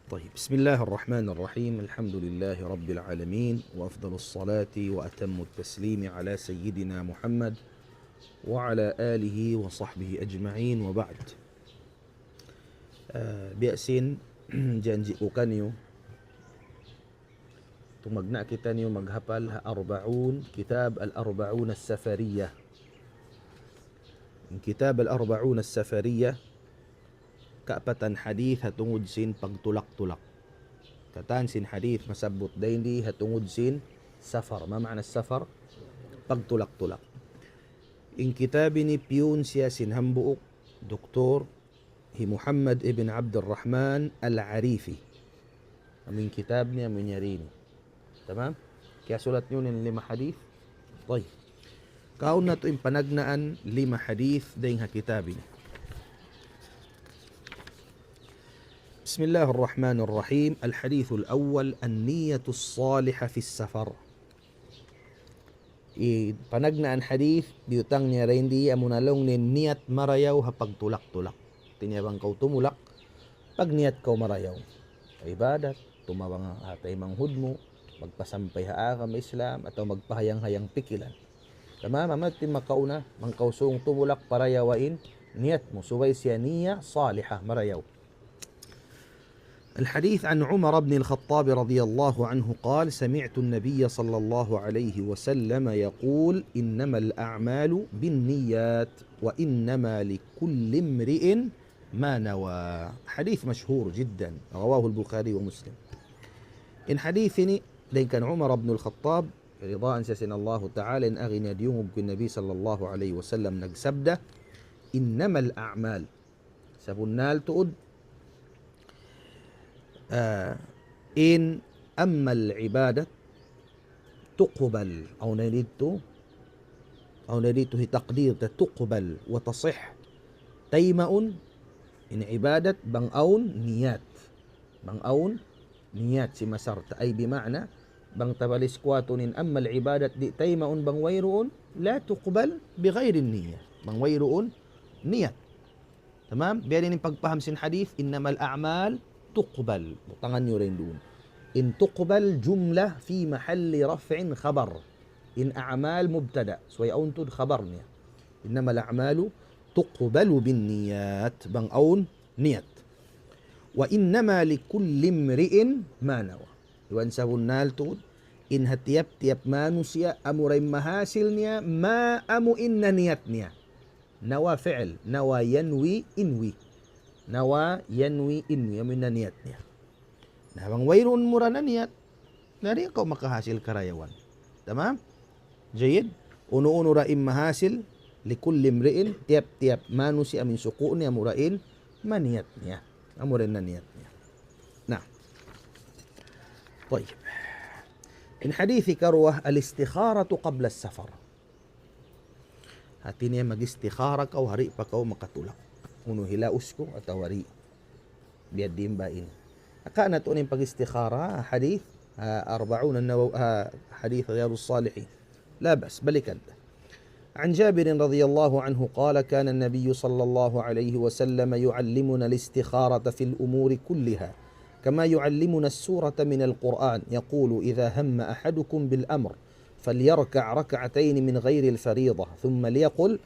طيب، بسم الله الرحمن الرحيم. الحمد لله رب العالمين، وأفضل الصلاة وأتم التسليم على سيدنا محمد وعلى آله وصحبه أجمعين، وبعد. Biasin janji ko kanyo tumagna kita niyo maghapal arba'un kitab al-arba'un as-safariyah. Kitab al-arba'un as-safariyah kaapatan hadith hatungod sin pagtulak-tulak. Kataan sin hadith masabot daindi hatungod sin safar. Ma ma'na safar? Pagtulak-tulak. In kitabi ni Piyun siya sin hambuok Doktor Muhammad ibn Abdurrahman Al-Arifi. Amin kitab niya amin yarini. Tamam? Kaya sulat nyo ng 5 hadith. Tay. Kaun na to yung panagnaan 5 hadith dahing hakitabin. بسم الله الرحمن الرحيم. الحديث الأول النية الصالحة في السفر. Panagnaan hadith diutang niya rin di amunalong ni niyat marayaw hapag tulak-tulak. Tinyabang kau tumulak pag niyat kau marayaw. Ibadat, tumawang hatay manghud mo, magpasampay haa ka Islam atau magpahayang-hayang pikilan. Tama mamat tin makauna mangkausong tumulak parayawain niyat mo subay siya niya salihah marayaw. الحديث عن عمر بن الخطاب رضي الله عنه قال: سمعت النبي صلى الله عليه وسلم يقول: إنما الأعمال بالنيات وإنما لكل امرئ ما نوى. حديث مشهور جدا رواه البخاري ومسلم. إن حديثني لين كان عمر بن الخطاب رضاء سيسن الله تعالى إن أغنى ديوم بالنبي صلى الله عليه وسلم نقسبده إنما الأعمال سبنال تؤد إن أما العبادة تقبل أو نريد تقدير تقبل وتصح تيمأ إن عبادة بang أون نيات si مسرت أي بمعنى بang تباليس كواتون إن أما العبادة دي تيمأ بang ويرؤون لا تقبل بغير النية بang ويرؤون نيات. تمام. بيان إن pagpaham sin hadith إنما الأعمال تقبل tangan nyo rin doon. إن تقبل جملة في محل رفع خبر. إن أعمال مبتدأ سوي أونتد خبرني. إنما الأعمال تقبل بالنيات بang أون نيات. وإنما لكل امرئ ما نوى. وأن سبنال تود إن هتيب مانوسيا أمرين مهاسلنيا ما أمو إن نياتنيا. نوى فعل نوى ينوي إنوي. Nawa yanwi inwi amin na niyat niya. Nabang wayroon mura na niyat, nari ikaw makahasil karayawan. Tamam? Jayid? Uno-uno raim mahasil, likulli mriin, tiap-tiap manusi amin suku niya murain, maniyat niya. Amurin na niyat niya. Nah. طيب. In hadithi karuah, al-istikharatu qabla as-safar. Hati niya mag-istikhara kau, hari pa kau makatulak. Uno hilaus ko at wari biad dimbain akana to ning pag-istikhara hadith 40 حديث رياض الصالحين لا بأس بلكن. عن جابر رضي الله عنه قال: كان النبي صلى الله عليه وسلم يعلمنا الاستخارة في الأمور كلها كما يعلمنا السورة من القرآن. يقول: إذا هم أحدكم بالأمر فليركع ركعتين من غير الفريضة ثم ليقل: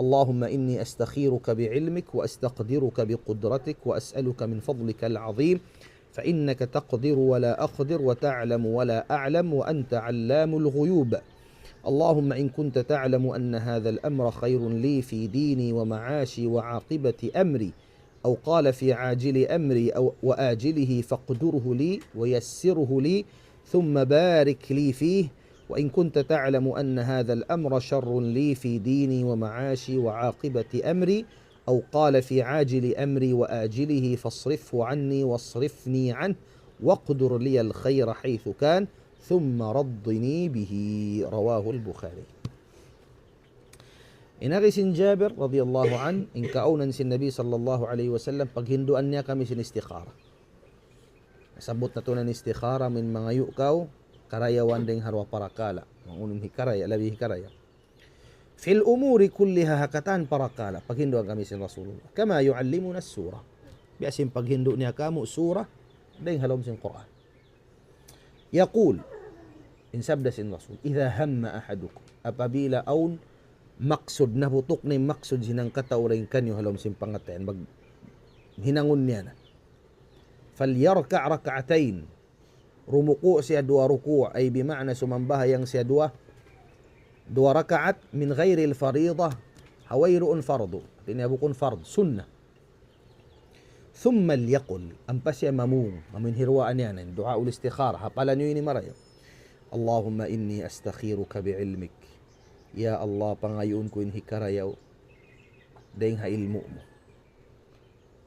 اللهم إني أستخيرك بعلمك وأستقدرك بقدرتك وأسألك من فضلك العظيم فإنك تقدر ولا أقدر وتعلم ولا أعلم وأنت علام الغيوب. اللهم إن كنت تعلم أن هذا الأمر خير لي في ديني ومعاشي وعاقبة أمري أو قال في عاجل أمري أو وآجله فاقدره لي ويسره لي ثم بارك لي فيه. وإن كنت تعلم أن هذا الأمر شر لي في ديني ومعاشي وعاقبة أمري أو قال في عاجل أمري وآجله فاصرفه عني واصرفني عنه واقدر لي الخير حيث كان ثم رضني به. رواه البخاري. إن أغسن جابر رضي الله عنه إن كأونا النبي صلى الله عليه وسلم paghindu niya kami sin istikhara. Sabot na to ng istikhara min mga yukaw karayawan ding harwa parakala mangunum hikaraya labi hikaraya fil umuri kulliha hakatan parakala paghindo kami sin Rasulullah kama yuallimuna as-surah biasin paghindo niya kamo surah دين هلوم سين قرآن يقول إن سبدس إن رسول إذا هم أحدكم apabila aun maksud na butok na maksud sinang kataurin kanyo halom simpangatayan mag hinangon niya na falyarka rak'atain rumuku siya dua ruku' ay bima'na sumambahayang siya dua rakaat min ghairi al-fariḍah hawayru'un fardu tinabukun fard sunnah thumma liyaqul ampas siya mamung hirwaan yan du'a ul-istikhara hapalan nyo ini marayo Allahumma inni astakhiruka bi'ilmik ya Allah pangayon ko in hikarayaw dahing ha ilmu mo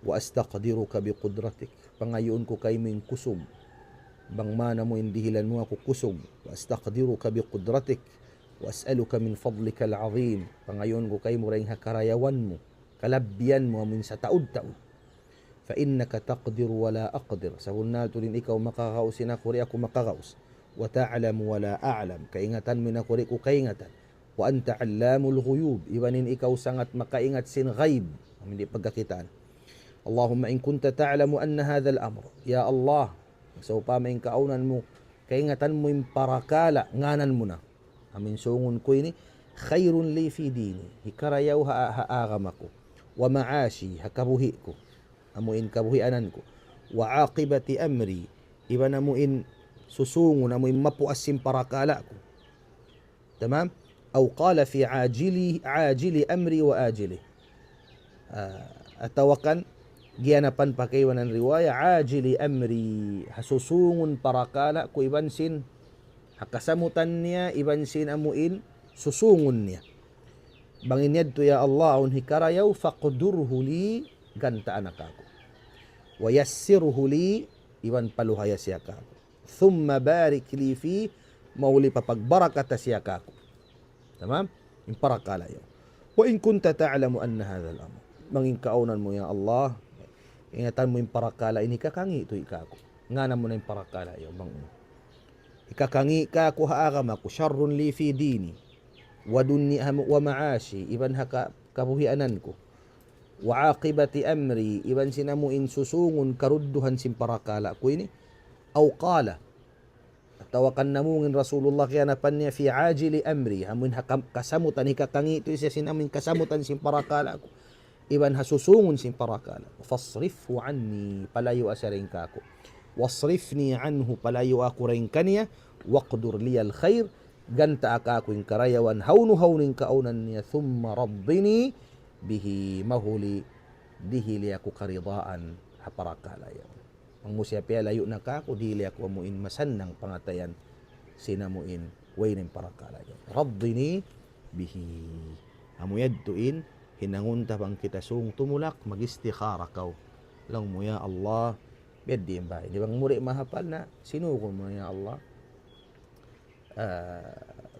wa astaqdiruka biqudratik pangayon ko kay min kusog bang mana mo indihilan mo ako kusog wa astaqdiruka biqudratik wa as'aluka min fadlika al'azim pangayon ko kay mo ring hakarayawan mo kalabyan mo min sa taud-taud fa innaka taqdiru wala aqdir sa hunal tulin ikaw makakausin ako ri ako makakaus wa ta'lamu wala a'lam kaingatan min ako ri ko kaingatan wa anta 'allamul ghuyub ibanin ikaw sangat makaingat sin ghaib hindi pagkakitaan Allahumma in kunta ta'lamu anna hadha al-amr ya Allah so pa may kaunan mo kaingatan mo yung parakala nganan mo na amin sungon ko ini khairun li fi dini hikarayaw haagam ako wa ma'ashi hakabuhi ko amuin kabuhianan ko wa aqibati amri iban amuin susungon amuin mapuas sin parakala ko tamam أو قال في عاجل أمري وآجله أتوقن جيانapان pakaiwan ng riwaya عاجل أمري hasusungon parakala ko ibansin hakasamutan niya ibansin amuin susungon niya bangin yadto ya Allah un hikarayaw faqdurhu li gantaan ako wa yassirhu li iban paluhaya siya ka thumma barik li fi mauli papagbarakata siya ka تمام in parakala yun wa in kunta ta'lamu anna hadha al-amr mangin kaunan mo ya Allah ingatan mo yung parakala ini kakangi ito ikako ngana mo na yung parakala yun bang ikakangi ka ko haagam ako syarrun li fi dini wa dunni wa ma'ashi iban haka kabuhianan ko wa aqibati amri iban sinamuin susungon karudduhan sin parakala ko ini aw qala tawakan namungin Rasulullah kaya napan niya fi ajili amri hamun kasamutan hikakangi ito siya sinamin kasamutan sin parakala ko iban hasusungon sin parakala fasrifhu anni palayo asarin ka ako wasrifni anhu palayo ako rin kaniya waqdur liya al-khair ganta ako yung karayawan hawnu-hawning kaunan niya thumma raddini bihi mahuli dihili ako karidaan haparakala yan ang musya pia layo na ka ko dili ako amuin masannang pangatayan sinamuin waynin parakala raddini bihi amuyad tuin hinangunta bang kita sung tumulak magistikhara kaw lang mo ya Allah beddi ba di bang muri mahapal na sinuko mo ya Allah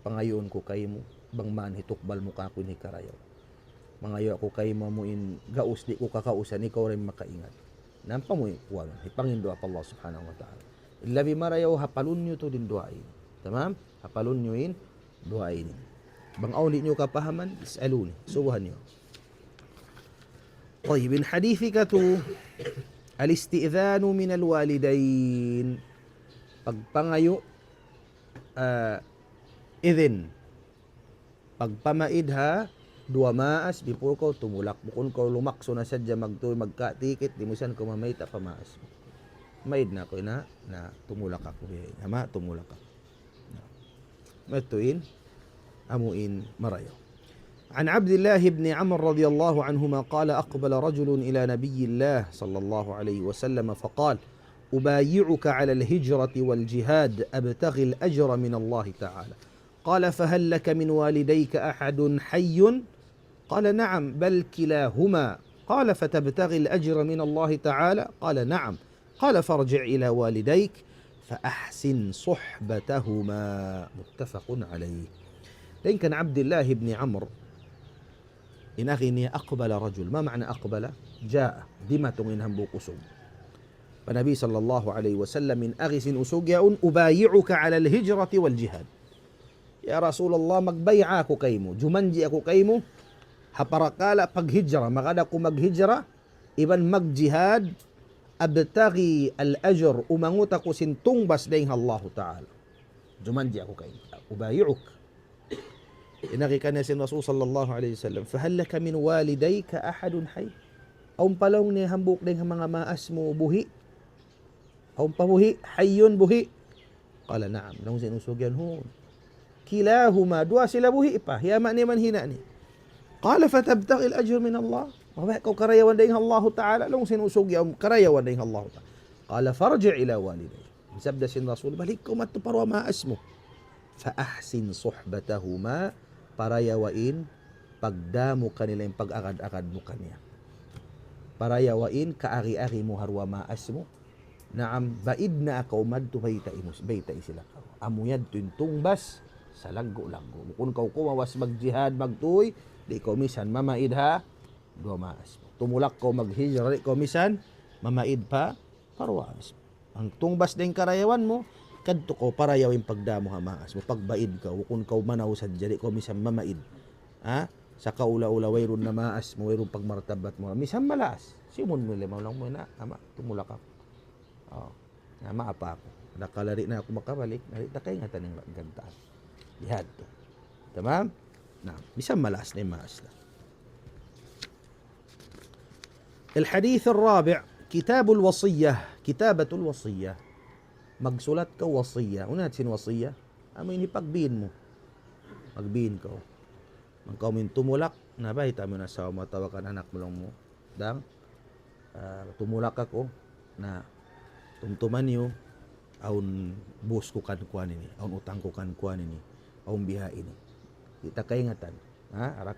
pangayon ko kay mo bang man hitukbal mo ka ko ni karayaw mangayo ako kay mo amuin gaus di ko kakausan ikaw rin makaingat nampa mo yung hipangin doa pa Allah subhanahu wa ta'ala illa bimarayaw hapalun nyo to din doain tamam hapalun nyo in doain bang awli nyo kapahaman is'aluni subuhan nyo طيب حديثك الاستئذان من الوالدين pagpangayo idhin pagpamaid ha dua maas before ko tumulak bukon ko lumakso na sadya magkatikit di mo siyan ko mamayta pa maas maid na ko na tumulak ako ama tumulak ako matuin amuin marayo عن عبد الله بن عمرو رضي الله عنهما قال أقبل رجل إلى نبي الله صلى الله عليه وسلم فقال أبايعك على الهجرة والجهاد أبتغي الأجر من الله تعالى قال فهل لك من والديك أحد حي قال نعم بل كلاهما قال فتبتغي الأجر من الله تعالى قال نعم قال فارجع إلى والديك فأحسن صحبتهما متفق عليه لأن كان عبد الله بن عمرو إن أغني أقبل رجل ما معنى أقبل جاء دمة إنهم بوقسوم فنبي صلى الله عليه وسلم من أغس أسوجع أبايعك على الهجرة والجهاد يا رسول الله magbay'a ako kay mo jumanji ako kay mo haparakala paghijra magada ko maghijra iban magjihad abtaghi al-ajr, umangut ako sintong bas dayng Allah Ta'ala. Jumanji ako kay ubayi'uk. Inaki ka na si Rasul sallallahu alaihi wasallam, fahal laka min walidayka ahadun hay? Aum palong ni hambuk dayng mga maas mo buhi. Aum pabuhi, hayyun buhi. Qala na'am, nang sinusugyan ho. Kilahuma, dua sila buhi pa. Yama ni man hina ni. Qala fatabtaghi al-ajr min Allah. Mabay ko karayawan dayng Allah Ta'ala. Nang sinusugyan karayawan dayng Allah Ta'ala. Qala farji' ila waliday. Sabda sin Rasul, balik ko matuparwa maas mo. Fa ahsin suhbatahuma, parayawain pagdamo kanila yung pag-akad-akad mo kaniya. Parayawain kaari-ari mo harwa maas mo. Naam baid na ako madto bayta sila ka. Amuyad tuntungbas sa laggo-laggo. Kung kau kumawas magjihad magtuy, di ko misan mamaid ha do maas mo. Tumulak ko maghijra, di ko misan mamaid pa parwaas mo. Ang tungbas ding karayawan mo, kadto ko parayawin pagdamo ha maas mo. Pagbaid ka, kung kau manaw sa di ko misan mamaid. Ha? Sa kaula-ula wayron na maas mo, wayron pagmartabat mo. Misan malas. Simon mo limaw lang mo na, ama, tumulak ako. Oh, na maapa ako. Nakalari na ako makabalik, narita kay nga taning gantaan. Jihad to. Tamam? Na, bisan malas na maas na. الحديث الرابع كتاب الوصية كتابة الوصية magsulat ka wasiya. Una natin wasiya, amin ipagbiin mo. Magbiin ka. Magkaw min tumulak, nabahita mo na sa matawakan anak mo lang mo. Dang, tumulak ako na tumtuman niyo aun bus ko kan kuan ini, aun utang ko kan kuan ini, aun biha ini. Kita kaingatan, ha? Arak